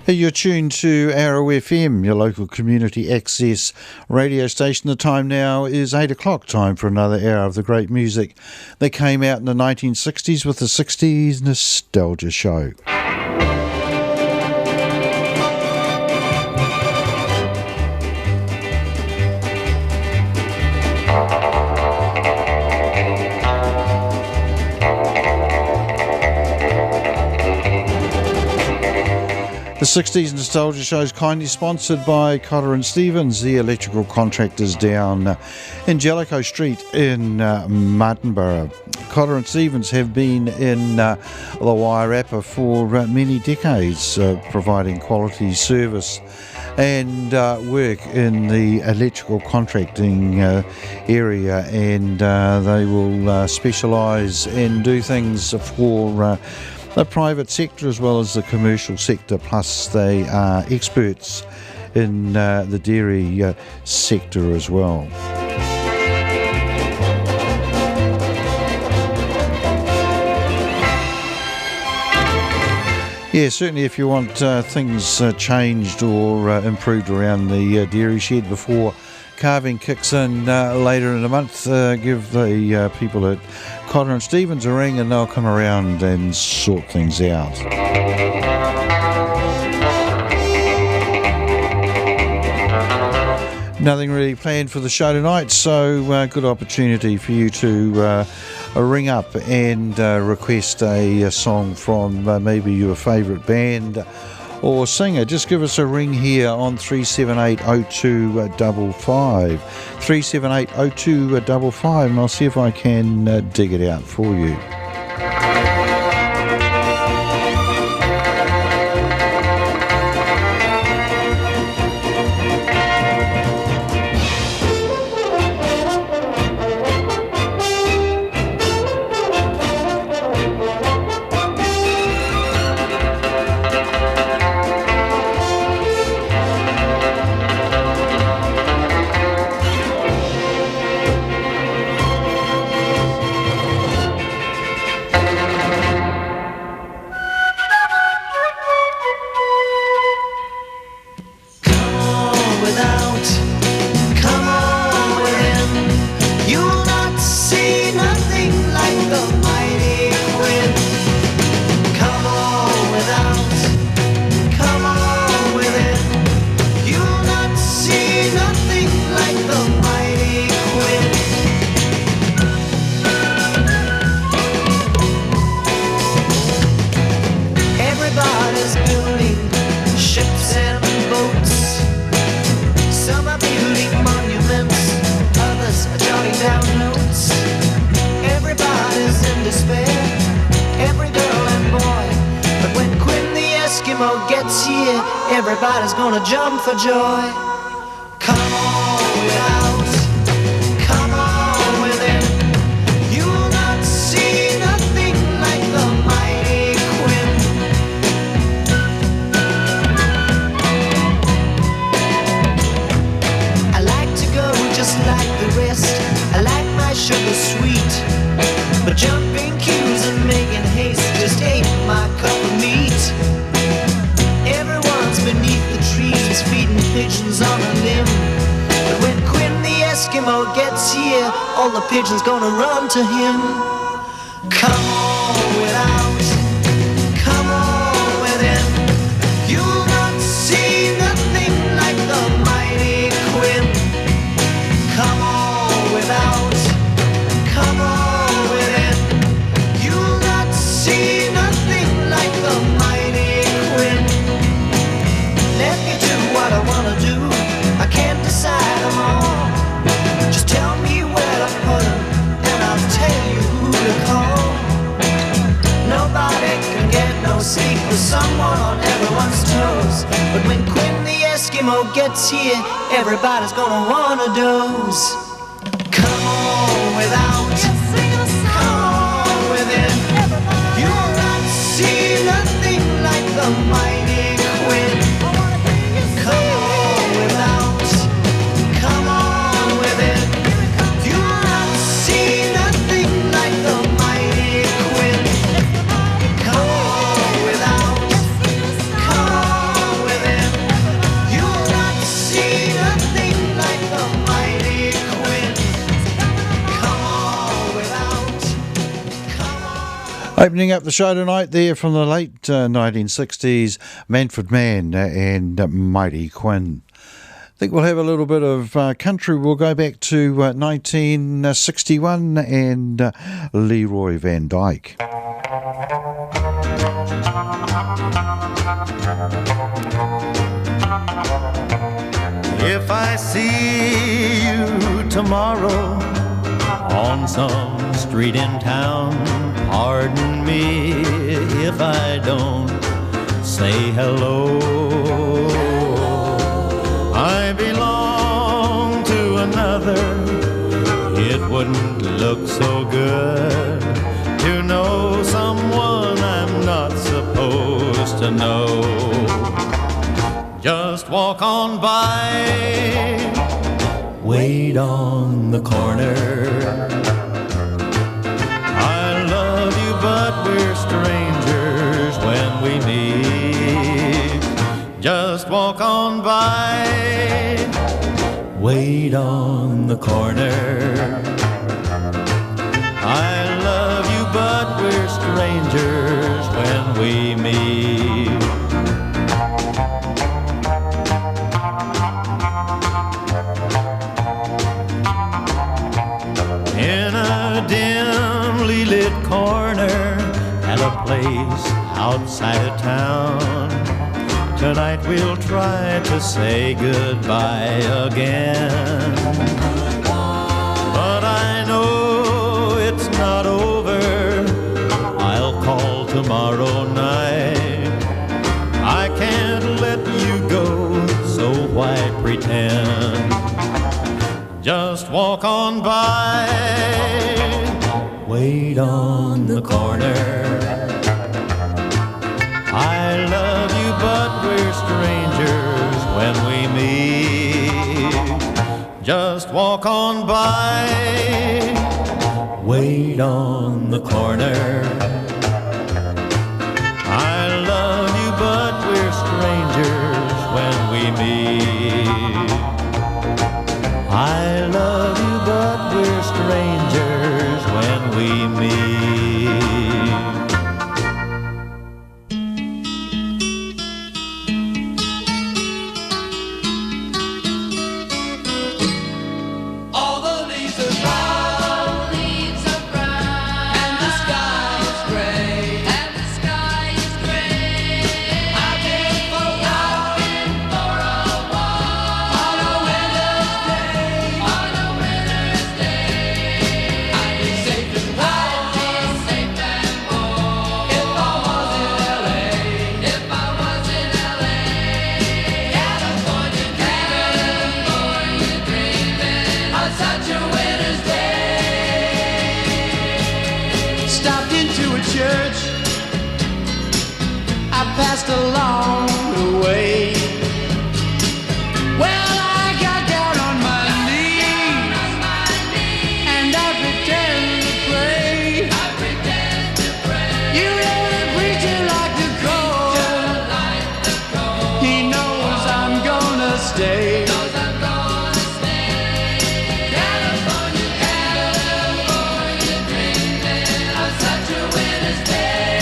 You're tuned to Arrow FM, your local community access radio station. The time now is 8 o'clock, time for another hour of the great music that came out in the 1960s with the 60s Nostalgia Show. The 60s Nostalgia Show is kindly sponsored by Cotter and Stevens, the electrical contractors down in Jellicoe Street in Martinborough. Cotter and Stevens have been in the Wairarapa for many decades, providing quality service and work in the electrical contracting area, and they will specialise and do things for the private sector as well as the commercial sector, plus they are experts in the dairy sector as well. Yeah, certainly if you want things changed or improved around the dairy shed before calving kicks in later in the month, give the people at Cotter and Stevens a ring and they'll come around and sort things out. Nothing really planned for the show tonight, so good opportunity for you to ring up and request a song from maybe your favourite band or singer. Just give us a ring here on 3780255, 3780255, and I'll see if I can dig it out for you. Everybody's gonna jump for joy. Come on without, come on within. You'll not see nothing like the mighty Quinn. I like to go just like the rest. I like my sugar sweet, but jumping queues and making haste just ain't my cup of meat. Beneath the trees, feeding pigeons on a limb. But when Quinn the Eskimo gets here, all the pigeons gonna run to him. Come on without, come on within. You'll not see nothing like the mighty Quinn. Come on without, come on within. You'll not see nothing like the mighty Quinn. Let me do what I wanna do. I can't decide them all. Just tell me where to put them, and I'll tell you who to call. Nobody can get no sleep with someone on everyone's toes. But when Quinn the Eskimo gets here, everybody's gonna wanna doze. Come on without, come on within. You'll not see nothing like the mighty Quinn. Come on without, come on within. You'll not see nothing like the mighty Quinn. Come on without, come on Opening up the show tonight there from the late 1960s, Manfred Mann and Mighty Quinn. I think we'll have a little bit of country. We'll go back to 1961 and Leroy Van Dyke. If I see you tomorrow on some street in town, pardon me if I don't say hello. I belong to another. It wouldn't look so good to know someone I'm not supposed to know. Just walk on by, wait on the corner. I love you, but we're strangers when we meet. Just walk on by, wait on the corner. I love you, but we're strangers when we meet. In a dimly lit corner at a place outside of town, tonight we'll try to say goodbye again. But I know it's not over. I'll call tomorrow night. I can't let you go, so why pretend? Just walk on by, wait on the corner. I love you, but we're strangers when we meet. Just walk on by, wait on the corner. I love you, but we're strangers when we meet. I love you, but we're strangers when we meet. All the leaves are brown, and the sky is gray, I've been for a walk on a winter's day. I'd be safe and warm if I was in LA. California dreaming on such a winter's day. Stopped into a church I passed along the way. Well, I got down on my knees and I pretend to pray. You know the preacher like the cold. He knows I'm gonna stay. California dreaming of such a winter's day.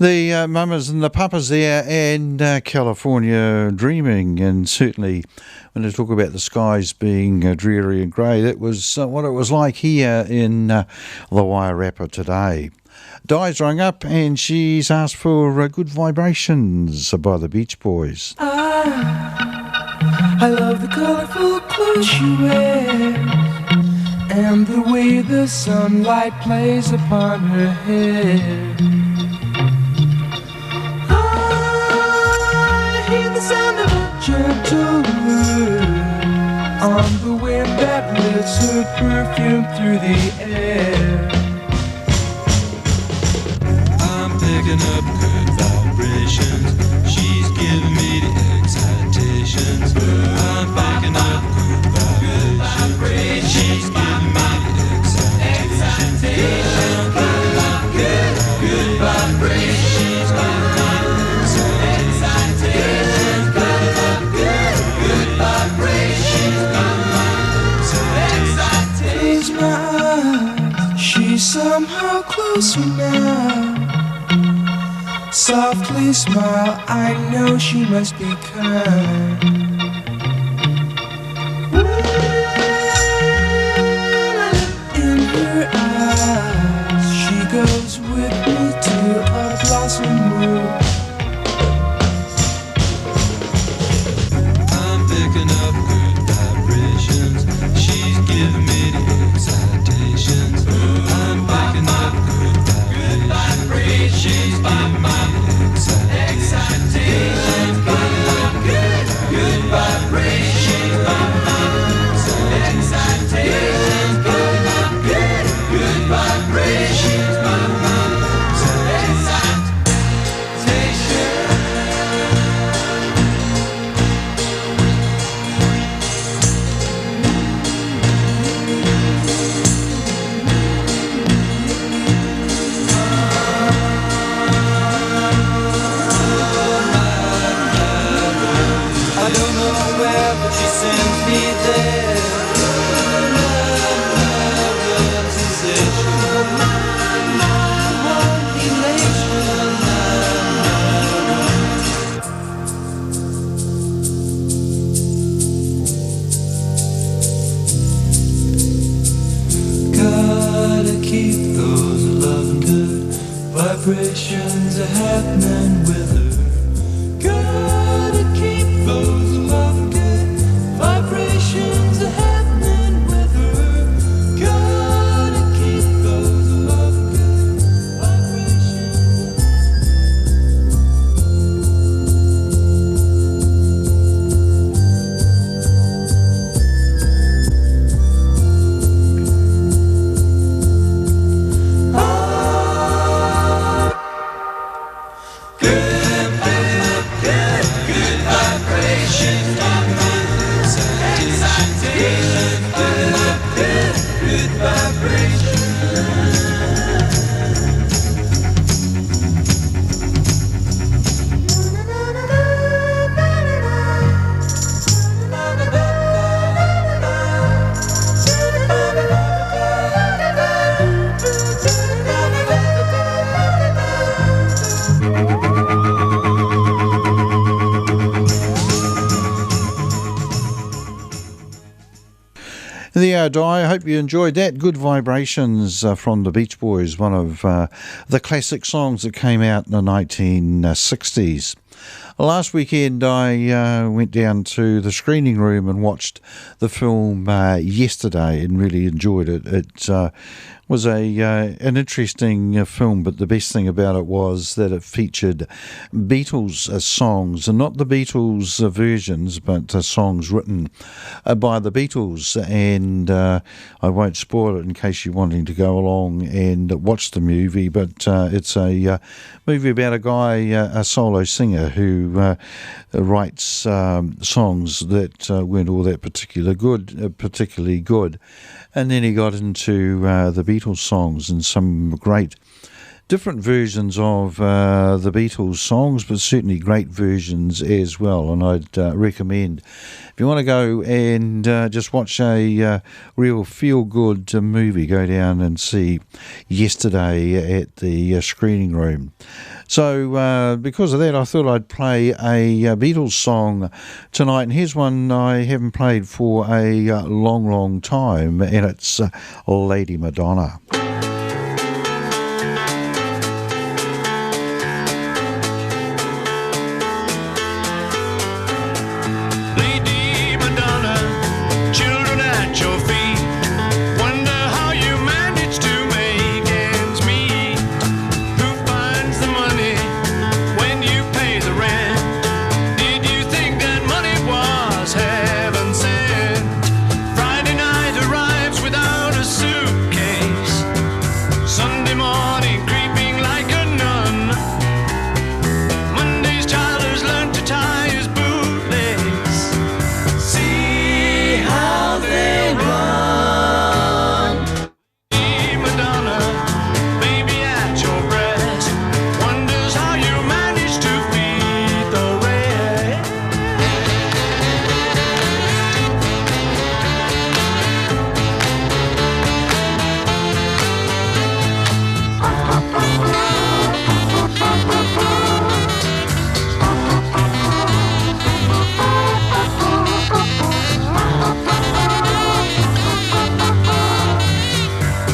The mamas and the papas there, and California Dreaming. And certainly when they talk about the skies being dreary and grey, that was what it was like here in the Wairarapa today. Di's rung up and she's asked for Good Vibrations by the Beach Boys. I love the colourful clothes she wears and the way the sunlight plays upon her hair. I hear the sound of a gentle word on the wind that lifts her perfume through the air. I'm picking up good vibrations. She's giving me the excitations. I'm picking up good vibrations. She's giving me the excitations. Good vibrations. She's giving me the excitations. Good vibrations. Close my eyes, she's somehow closer now. Softly smile, I know she must be kind. In her eyes, she goes with me to a blossom room. I'm picking up good vibrations. She's giving me the excitations. I'm picking up good vibrations. She's giving me the excitations. Good vibrations. Excitations. Good vibrations. I don't know where, but she sends me there. Gotta keep those loving good vibrations are happening with her. Gotta keep those loving good vibrations are happening with her. Gotta keep those loving good vibrations. There, Di, I hope you enjoyed that. Good Vibrations from the Beach Boys, one of the classic songs that came out in the 1960s. Last weekend I went down to the screening room and watched the film yesterday and really enjoyed it. It was an interesting film, but the best thing about it was that it featured Beatles songs, and not the Beatles versions, but songs written by the Beatles. And I won't spoil it in case you're wanting to go along and watch the movie, but it's a movie about a guy, a solo singer, who writes songs that weren't all that particularly good. And then he got into the Beatles songs, and some great different versions of the Beatles songs, but certainly great versions as well. And I'd recommend, if you want to go and just watch a real feel-good movie, go down and see Yesterday at the screening room. So because of that, I thought I'd play a Beatles song tonight, and here's one I haven't played for a long, long time, and it's Lady Madonna. Lady Madonna, children at your feet, wonder how you manage to make ends meet. Who finds the money when you pay the rent? Did you think that money was heaven sent? Friday night arrives without a suitcase, Sunday morning creeping like a nun. Monday's child has learned to tie his bootlace. See how they run. Hey, Madonna, baby at your breast, wonders how you manage to feed the rest.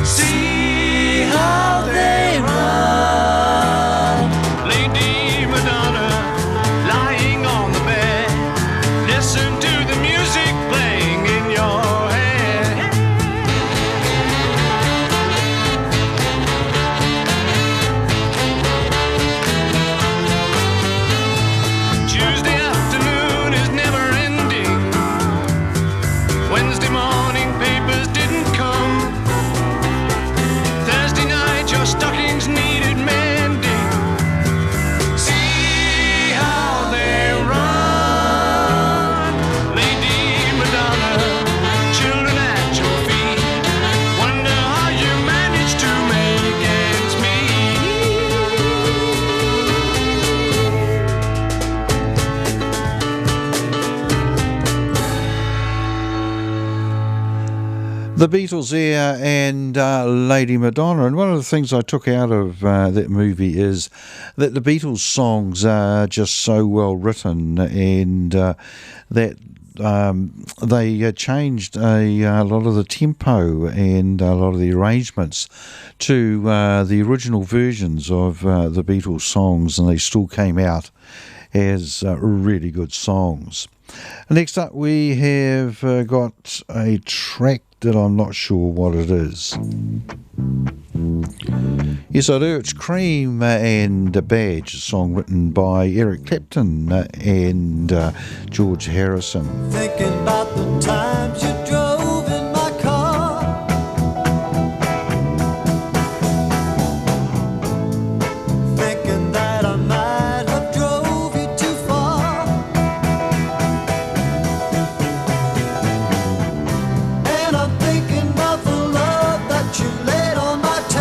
See how they run. Lady Madonna, lying on the bed, listen to the music playing in your head. Tuesday afternoon is never ending. Wednesday morning papers didn't come. Thursday night your stockings needed mending. See how they run. Lady Madonna, children at your feet, wonder how you manage to make ends meet. The Beatles there and Lady Madonna. And one of the things I took out of that movie is that the Beatles songs are just so well written, and that they changed a lot of the tempo and a lot of the arrangements to the original versions of the Beatles songs, and they still came out as really good songs. Next up, we have got a track that I'm not sure what it is. Yes, I do. It's Cream and Badge, a song written by Eric Clapton and George Harrison. Thinking about the times you drove in my car, thinking that I might have drove you too far, and I'm thinking of the love that you laid on my table.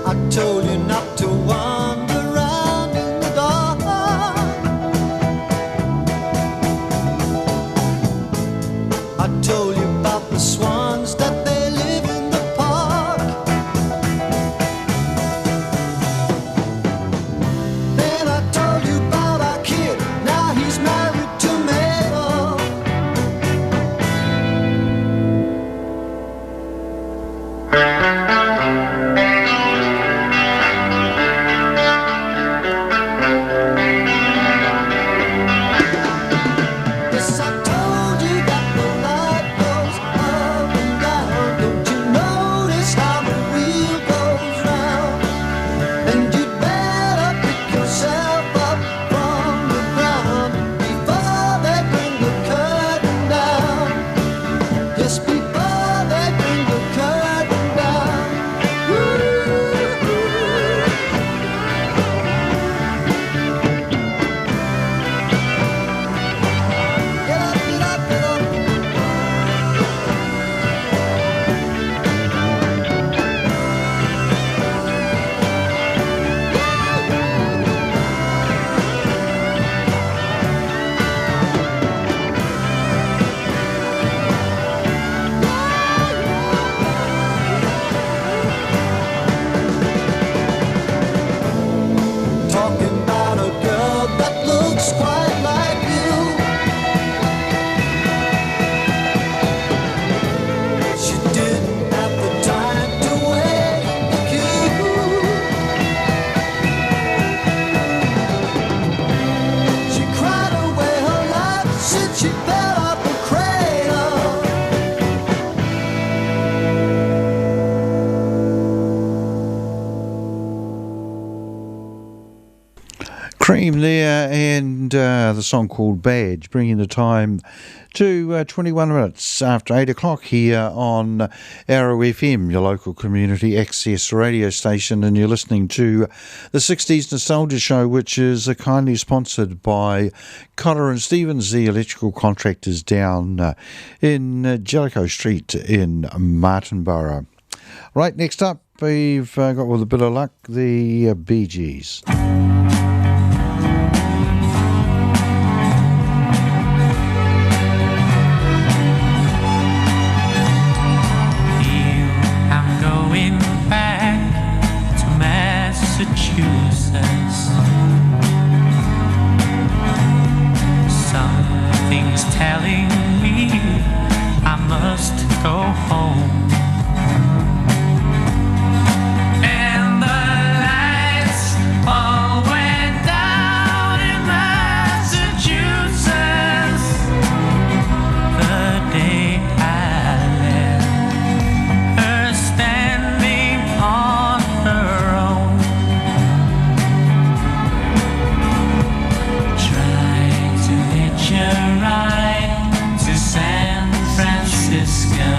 I told you not to wander around in the dark. I told you about the swans that they live in the park. Then I told you about our kid. Now he's married to Mabel. Yes, I told you that the light goes up and down. Don't you notice how the wheel goes round? And you'd better pick yourself up from the ground before they bring the curtain down. Yes, before they bring the curtain down. Cream there, and the song called Badge, bringing the time to 21 minutes after 8 o'clock here on Arrow FM, your local community access radio station, and you're listening to the 60s Nostalgia Show, which is kindly sponsored by Cotter and Stevens, the electrical contractors down in Jellicoe Street in Martinborough. Right, next up, we've got, with a bit of luck, the Bee Gees. Something's telling me I must go home. And the lights all went down in Massachusetts the day I left her standing on her own. Trying to hitch a ride to San Francisco.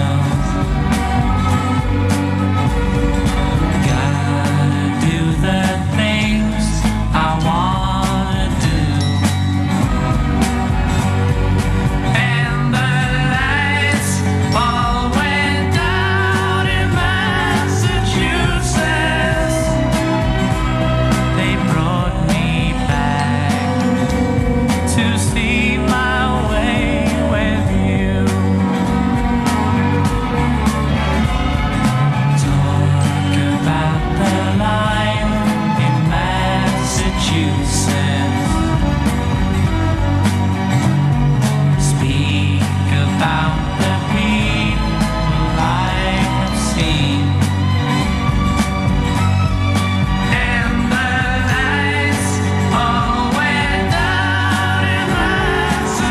Gotta do the things I wanna do. And the lights all went down in Massachusetts. They brought me back to see my way with you. Talk about the life in Massachusetts. Speak about the people I have seen. And the lights all went down in Massachusetts.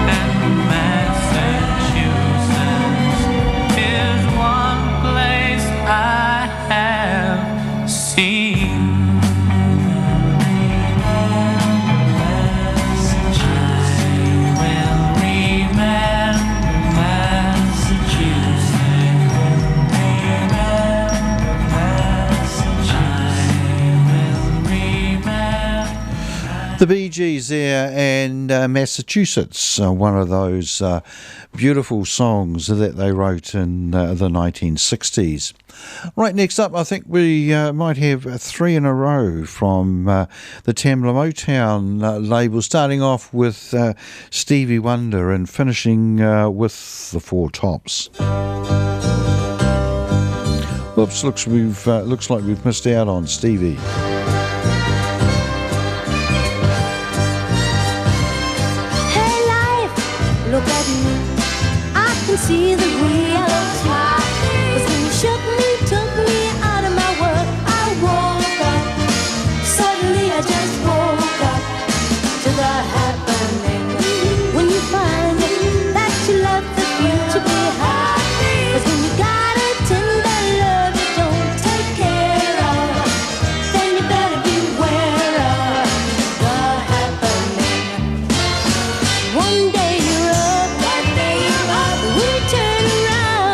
And Massachusetts is one place I have seen. I will remember Massachusetts. The Bee Gees there, and Massachusetts, one of those beautiful songs that they wrote in the 1960s. Right, next up, I think we might have three in a row from the Tamla Motown label, starting off with Stevie Wonder and finishing with the Four Tops. Whoops, looks like we've missed out on Stevie. Hey life, look at me. I can see the reality. 'Cause when you shook me, took me out of my world, I woke up. Suddenly I just woke up to the happening. When you find that you love the future behind. 'Cause when you got a tender love you don't take care of, then you better beware of the happening. One day you're up, when you turn around,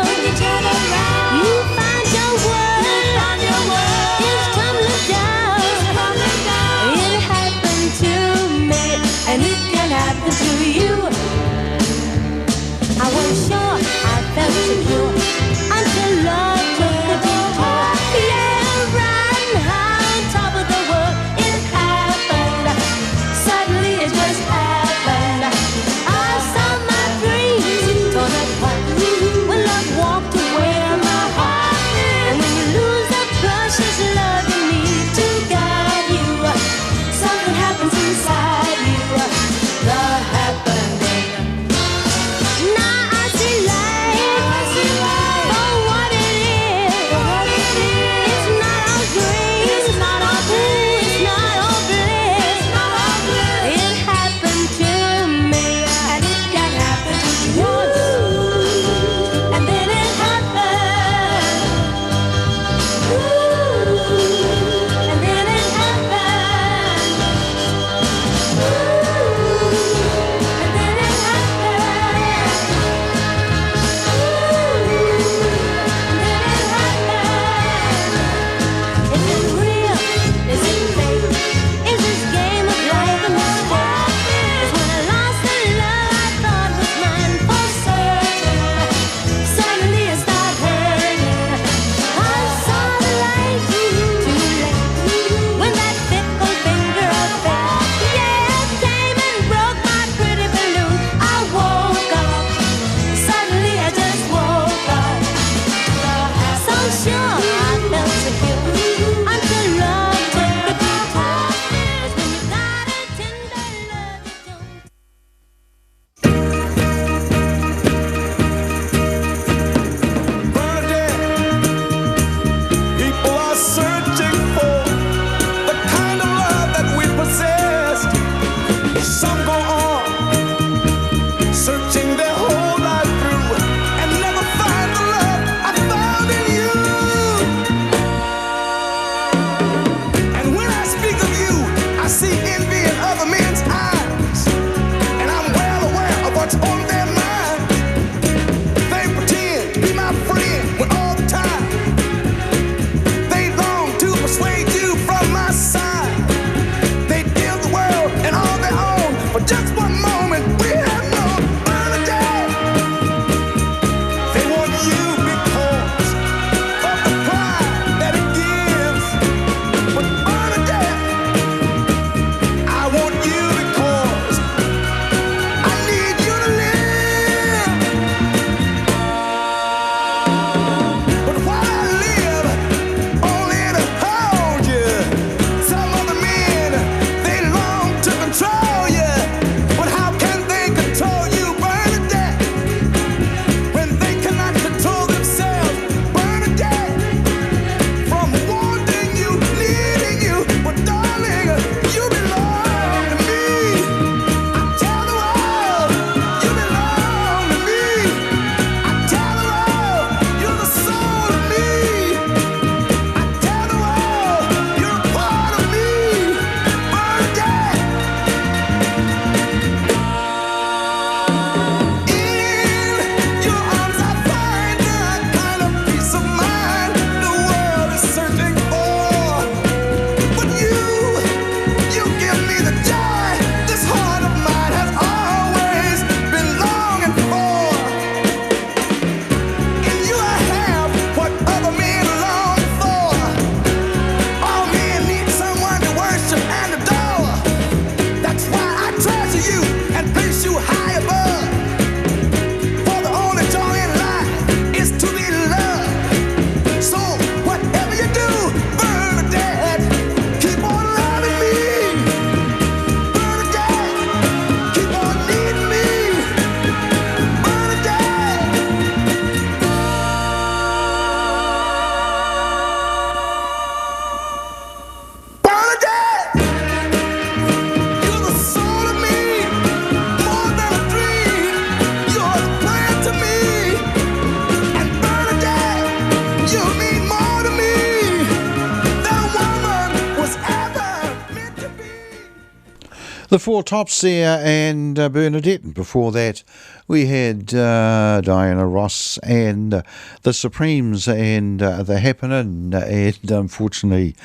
The Four Tops there and Bernadette. And before that, we had Diana Ross and the Supremes and The Happening. And unfortunately,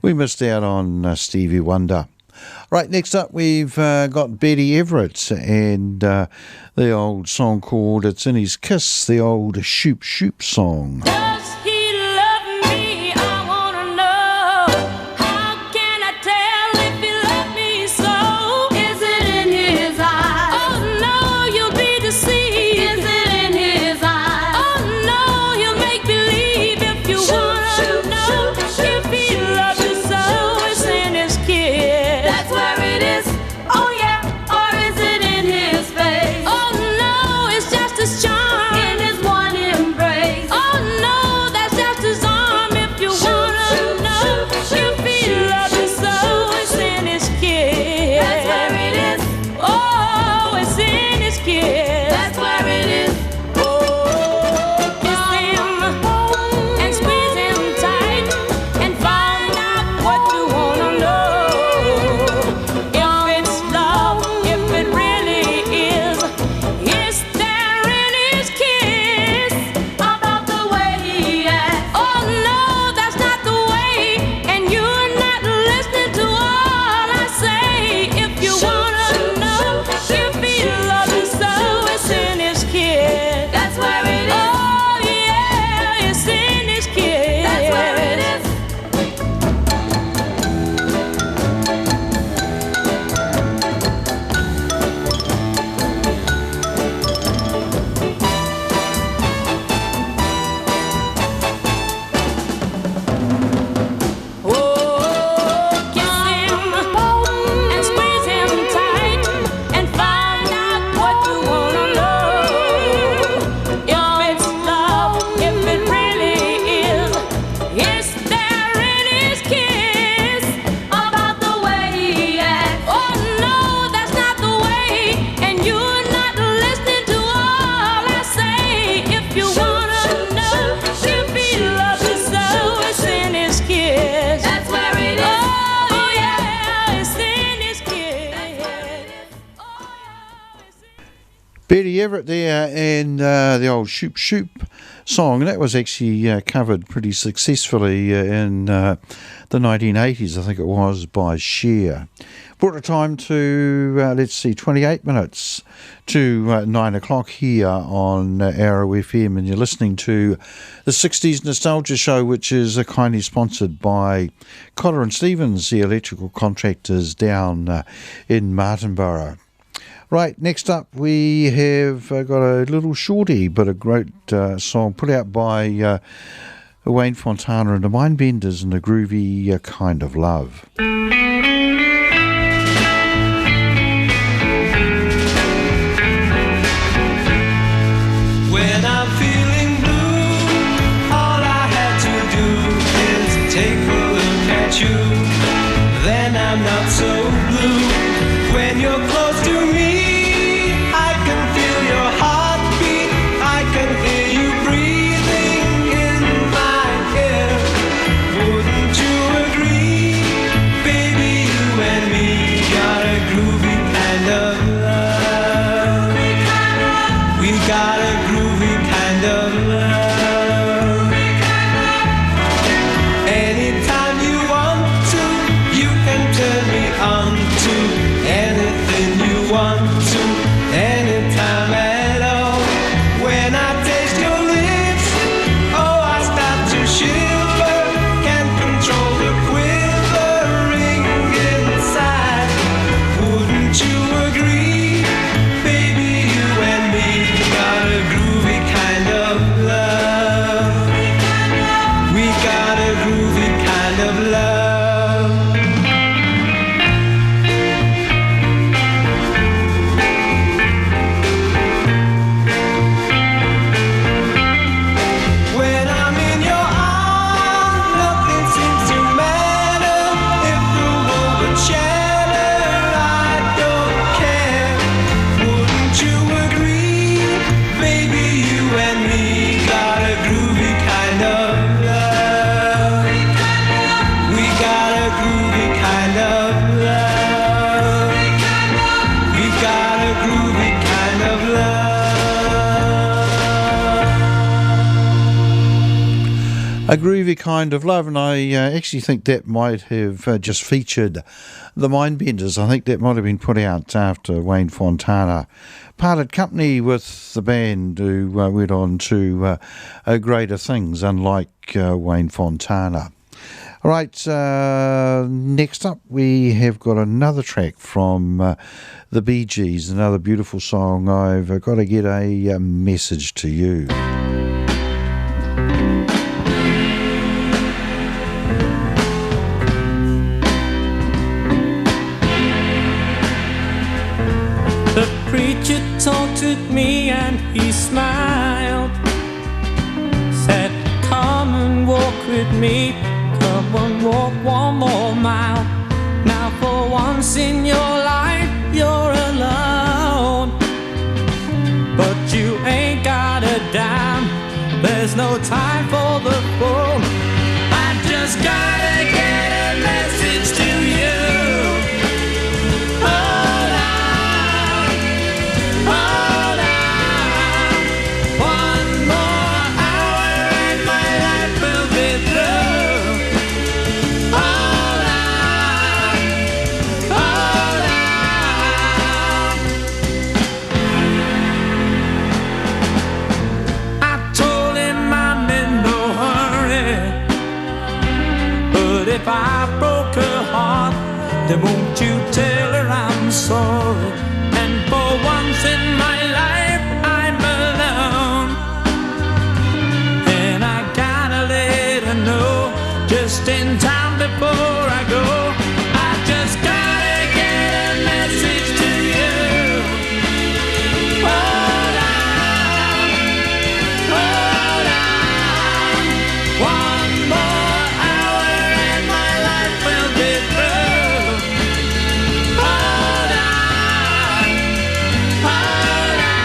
we missed out on Stevie Wonder. Right, next up, we've got Betty Everett and the old song called It's in His Kiss, the old Shoop Shoop song. Does he love me? I wanna know. How can I tell if he loves me so? Is it in his eyes? Oh no, you'll be deceived. Is it in his eyes? Oh no, he'll make believe if you wanna know. If he loves you so, it's in his kiss. That's where it is. Oh yeah, or is it in his face? Oh no, it's just his charm in his one embrace. Oh no, that's just his arm. If you wanna know, if he loves you so, it's in his kiss. That's where it is. Oh, it's in his kiss. That's where it is. Oh, kiss him and squeeze him tight and find out what you wanna know. If it's love, if it really is there in his kiss about the way he acts? Oh no, that's not the way, and you're not listening to all I say. If you wanna know, if he loves you so, it's in his kiss. That's where it is. Oh yeah, it's in his kiss. That's where it is. Oh, kiss him and squeeze him tight and find out what you wanna know. If it's love, if it really is there in his kiss about the way he acts? Oh no, that's not the way, and you're not listening to all I say. If you wanna know, if he loves you so, it's in his kiss. That's where it is. Oh yeah, it's in his kiss. Betty Everett there and the old Shoop Shoop song. That was actually covered pretty successfully in the 1980s, I think it was, by Cher. Brought the time to, 28 minutes to 9 o'clock here on Arrow FM, and you're listening to the 60s Nostalgia Show, which is kindly sponsored by Cotter and Stevens, the electrical contractors down in Martinborough. Right, next up we have got a little shorty but a great song put out by Wayne Fontana and the Mindbenders and a groovy kind of love. When I'm feeling blue, all I had to do is take a look at you. Then I'm not so blue. When you're close to me, I can feel your heartbeat. I can hear you breathing in my ear. Wouldn't you agree, baby? A groovy kind of love, and I actually think that might have just featured the Mindbenders. I think that might have been put out after Wayne Fontana parted company with the band, who went on to greater things, unlike Wayne Fontana. All right, next up we have got another track from the Bee Gees, another beautiful song, I've Got to Get a Message to You. The preacher talked with me and he smiled, said, come and walk with me, come and walk one more mile. Now for once in your life you're alone, but you ain't got a dime, there's no time for the phone. I just gotta get a message to you. If I broke her heart, then won't you tell her I'm sorry? And for once in my life I'm alone, and I gotta let her know just in time before I go. I just gotta get a message to you. Hold on, one more hour and my life will be through. Hold on, hold on.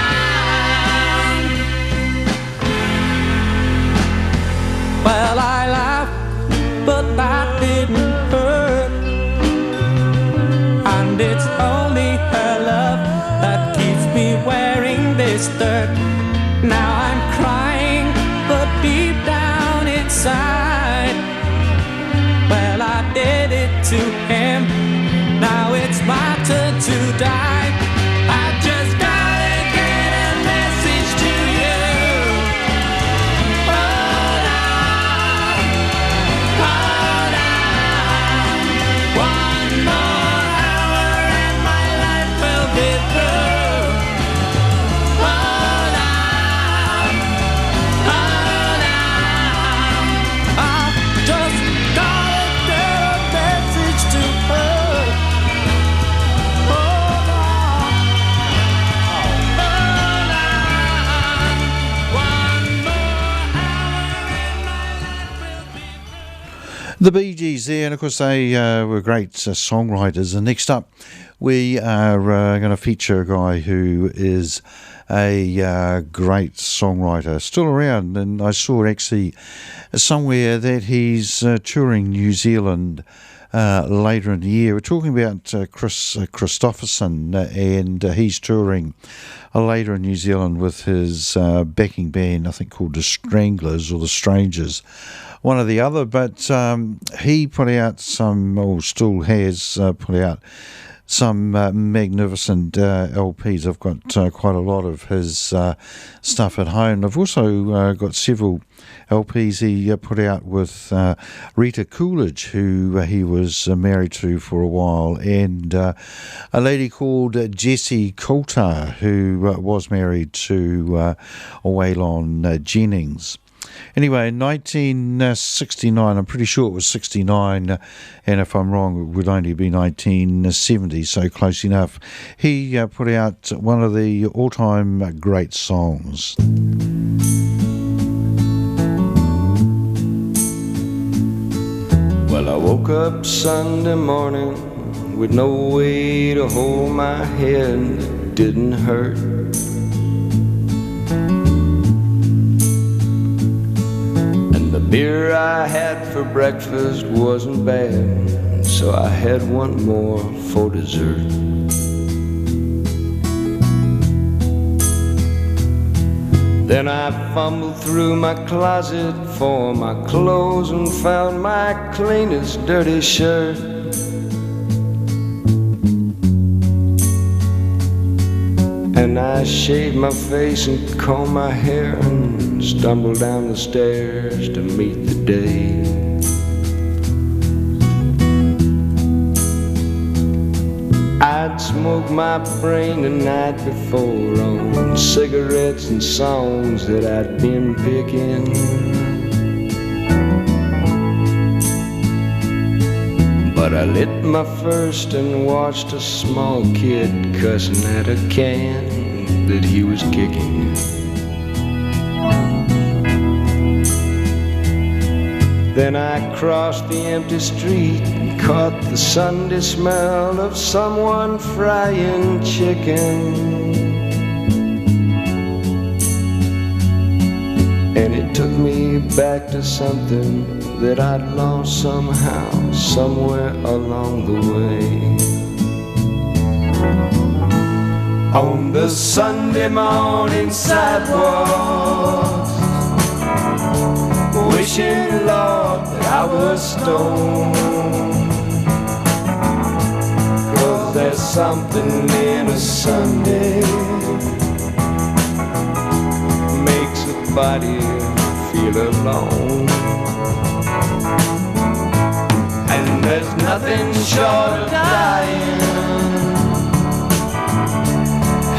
Well, I laughed, but that didn't hurt, and it's only her love that keeps me wearing this dirt. Now I'm crying, but deep down inside, well, I did it to him, now it's my turn to die. I just gotta get a message to you. Hold on, one more hour and my life will be through. Hold on, I've just gotta get a message to her. Hold on, one more hour and my life will be through. The Bee Gees there, and of course they were great songwriters. And next up we are going to feature a guy who is a great songwriter, still around, and I saw actually somewhere that he's touring New Zealand later in the year. We're talking about Chris Christopherson, and he's touring later in New Zealand with his backing band, I think called the Stranglers or the Strangers, one or the other. But he put out some, or still has put out some magnificent LPs. I've got quite a lot of his stuff at home. I've also got several LPs he put out with Rita Coolidge, who he was married to for a while, and a lady called Jessie Coulter, who was married to Waylon Jennings. Anyway, in 1969, I'm pretty sure it was 69, and if I'm wrong, it would only be 1970, so close enough. He put out one of the all-time great songs. Well, I woke up Sunday morning with no way to hold my head. It didn't hurt. The beer I had for breakfast wasn't bad, so I had one more for dessert. Then I fumbled through my closet for my clothes and found my cleanest dirty shirt. And I shaved my face and combed my hair and stumbled down the stairs to meet the day. I'd smoked my brain the night before on cigarettes and songs that I'd been picking. But I lit my first and watched a small kid cussing at a can that he was kicking. Then I crossed the empty street and caught the Sunday smell of someone frying chicken. And it took me back to something that I'd lost somehow, somewhere along the way. On the Sunday morning sidewalks, wishing, Lord, that I was stoned. 'Cause there's something in a Sunday makes a body feel alone. And there's nothing short of dying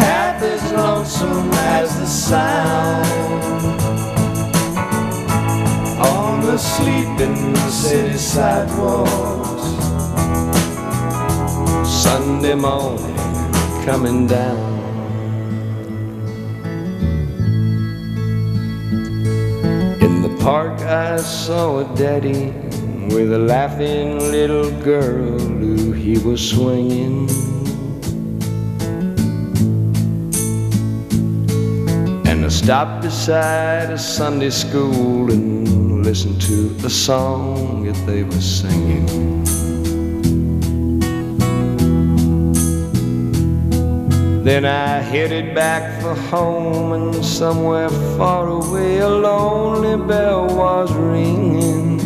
half as lonesome as the sound on the sleeping city sidewalks. Sunday morning coming down. In the park I saw a daddy with a laughing little girl who he was swinging. And I stopped beside a Sunday school and listened to the song that they were singing. Then I headed back for home, and somewhere far away a lonely bell was ringing.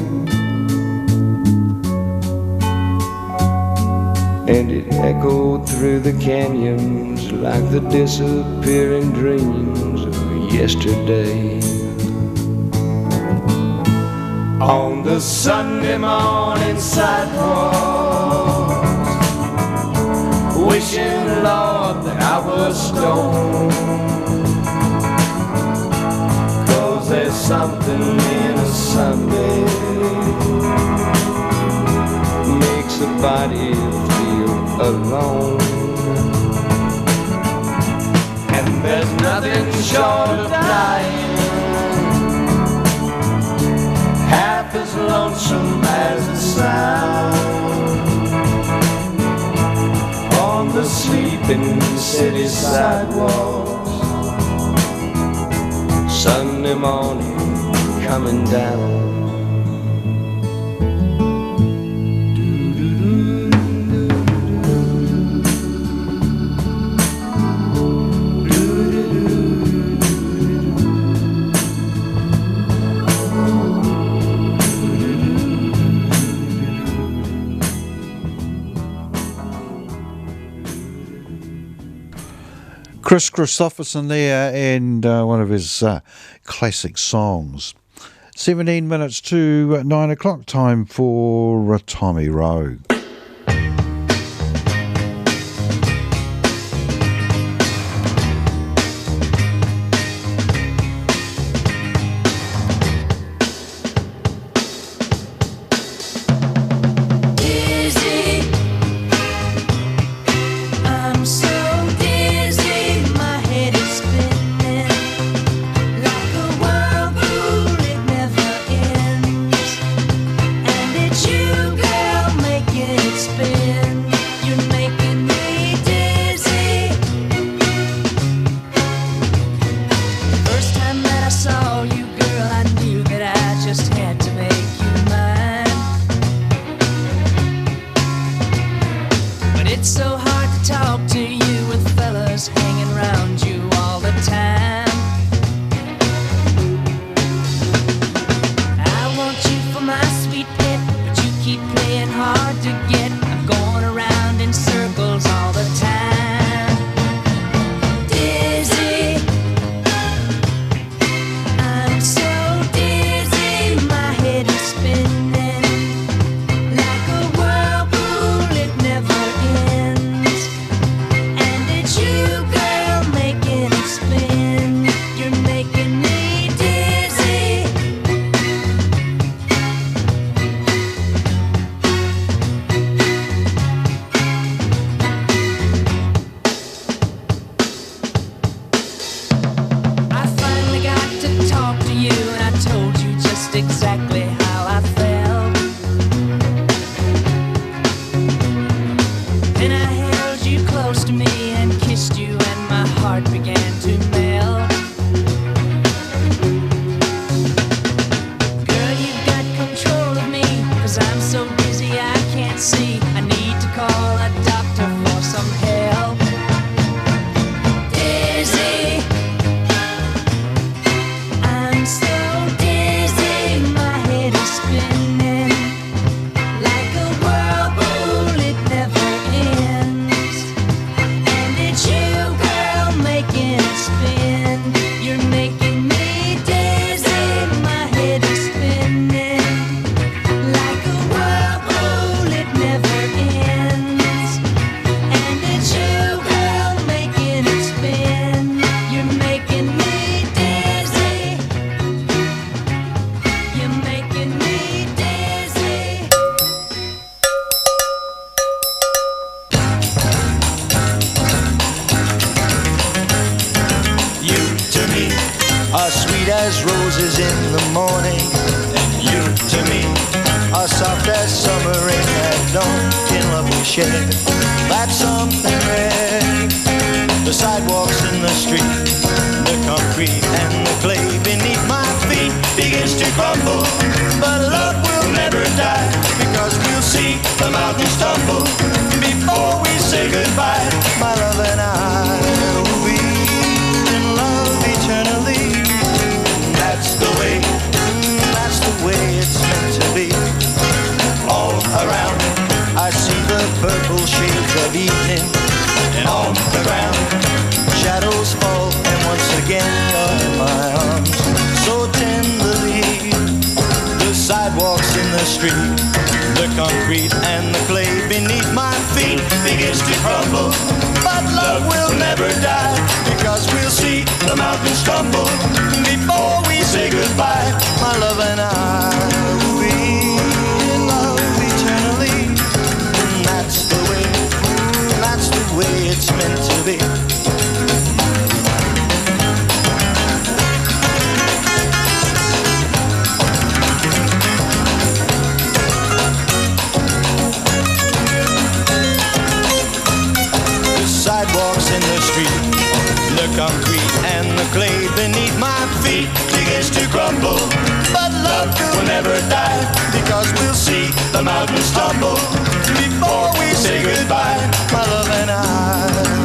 And it echoed through the canyons like the disappearing dreams of yesterday. On the Sunday morning sidewalks, wishing, Lord, that I was stoned. 'Cause there's something in a Sunday makes a body feel alone. And there's nothing short of dying half as lonesome as the sound on the sleeping city sidewalks. Sunday morning coming down. Chris Christopherson there, and one of his classic songs. 17 minutes to 9 o'clock, time for Tommy Rowe. It's you, girl, making just exactly how I felt. Then I held you close to me and kissed you, and my heart began to melt. Girl, you've got control of me, 'cause I'm so dizzy I can't see. I need to call a doctor for some help. Dizzy, I'm so dizzy, my head is spinning like a whirlpool, it never ends. And it's you, girl, making it spin. You're making me dizzy, my head is spinning like a whirlpool, it never ends. And it's you, girl, making it spin. You're making me dizzy. You're making me dizzy. You to me are sweet as roses in the morning, and you to me are soft as summer rain at dawn. In love we share, that's something rare. The sidewalks in the street, the concrete and the clay beneath my feet begins to crumble, but love will never die, because we'll see the mountains tumble before we say goodbye. My love and I will be in love eternally. That's the way it's meant to be. All around I see the purple shades of evening, and on the ground shadows fall, and once again you're in my arms so tenderly. The sidewalks in the street, the concrete and the clay beneath my feet begins to crumble, but love will never die, because we'll see the mountains tumble before we say goodbye. My love and I will be in love eternally. That's the way it's meant to be. The sidewalks in the street, the concrete and the clay beneath my feet begins to crumble, but love will never die, because we'll see the mountains tumble before we say goodbye. My love and I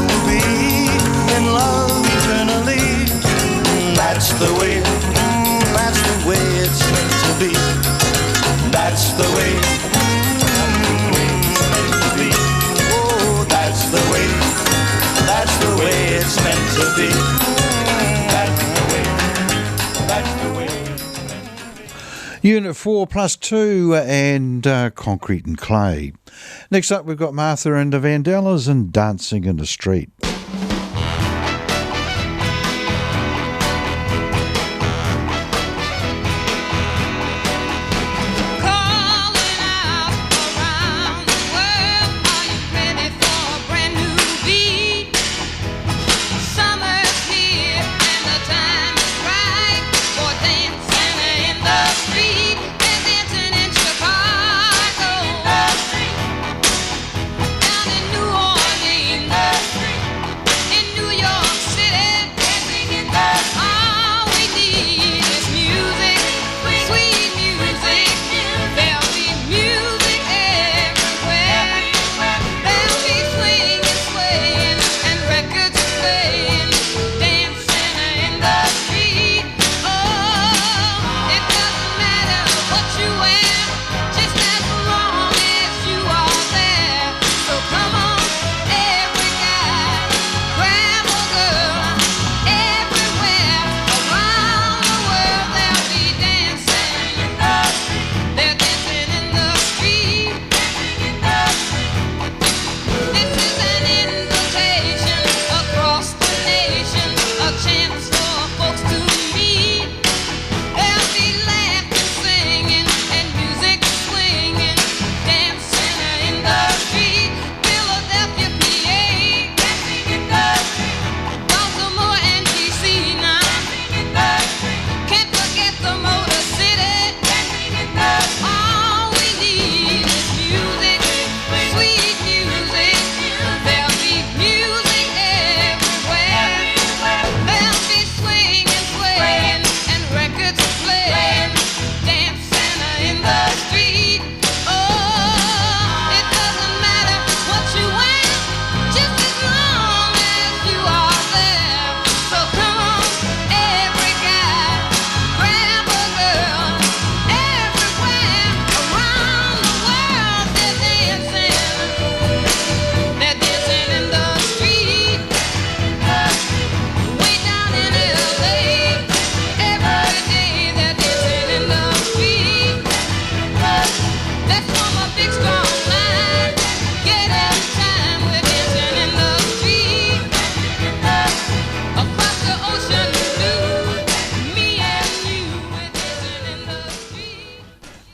will be in love eternally. That's the way it's meant to be. That's the way it's meant to be. Oh, that's the way it's meant to be. That's the way it's meant to be. Unit 4 plus 2 and Concrete and Clay. Next up, we've got Martha and the Vandellas and Dancing in the Street. Calling out around the world, are you ready for a brand new beat? Summer's here and the time is right for dancing in the street. They're dancing in Chicago, down in New Orleans,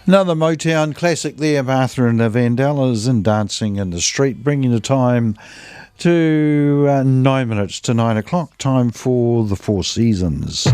Another Motown classic there, Martha and the Vandellas and Dancing in the Street, bringing the time to 9 minutes to 9 o'clock, time for the Four Seasons.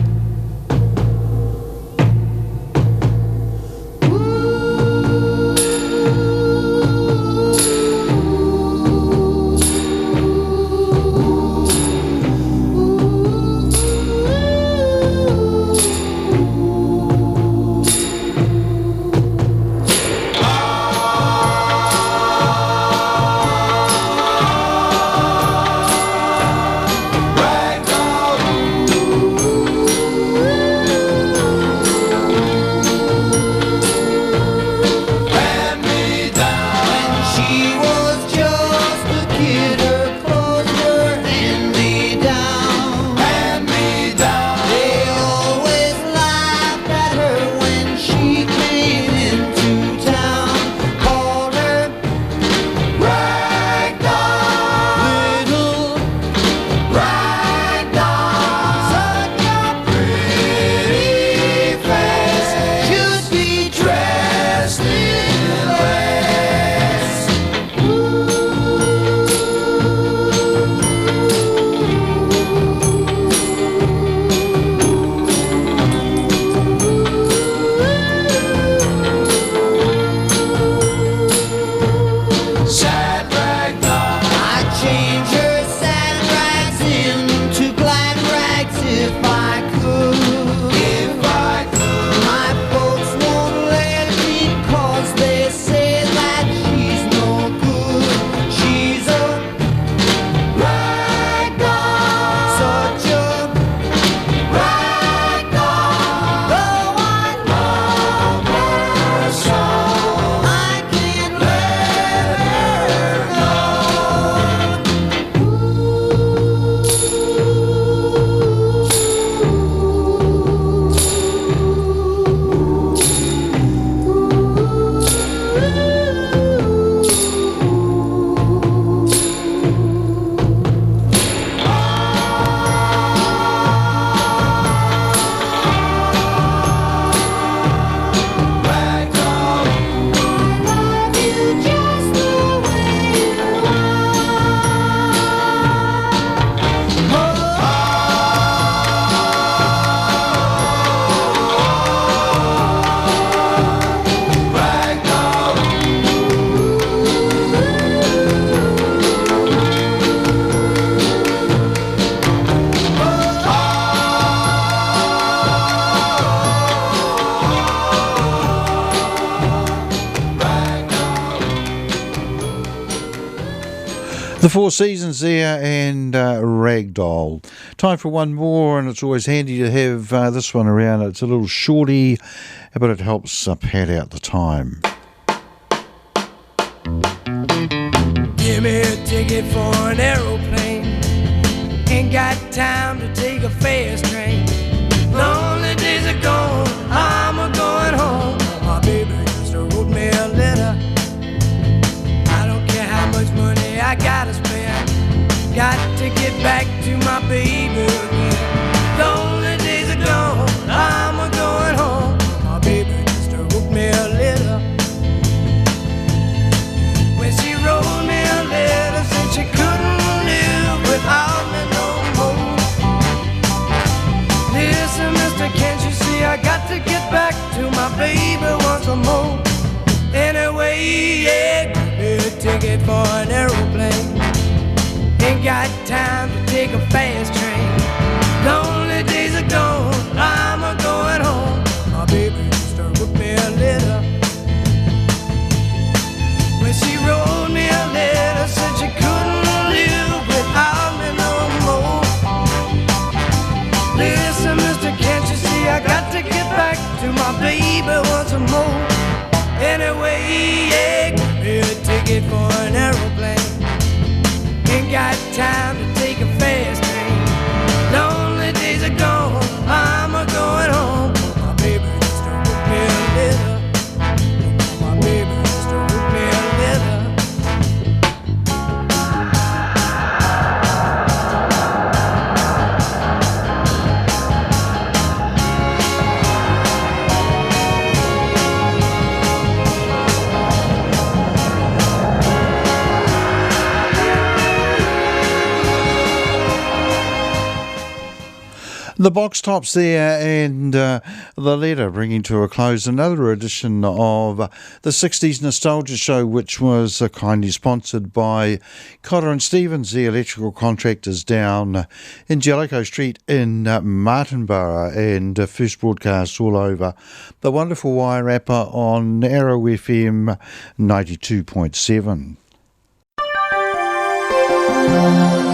The Four Seasons there and Ragdoll. Time for one more, and it's always handy to have this one around. It's a little shorty, but it helps pad out the time. Give me a ticket for an aeroplane. Ain't got time to take a fast train. Lonely days are gone, I'm a-going home. My baby just wrote me a letter. I don't care how much money I gotta spend. Got to get back to my baby again. Lonely days are gone, I'm a-going home. My baby just wrote me a letter. When she wrote me a letter, said she couldn't live without me no more. Listen, mister, can't you see I got to get back to my baby once more. Anyway, yeah, give me a ticket for an aeroplane. Ain't got time to take a fast train. Lonely days are gone, I'm a-going home. My baby just wrote me a letter. When she wrote me a letter, said she couldn't live without me no more. Listen, mister, can't you see I got to get back to my baby once more. Anyway, yeah, give me a ticket for an aeroplane. Ain't got time to take a fast train. Lonely days are gone, I'm a-going home. My baby just wrote me a letter. My baby just wrote me a letter. The box tops there, and the letter bringing to a close another edition of the 60s Nostalgia Show, which was kindly sponsored by Cotter and Stevens, the electrical contractors down in Jellicoe Street in Martinborough, and first broadcast all over the wonderful Wairarapa on Arrow FM 92.7.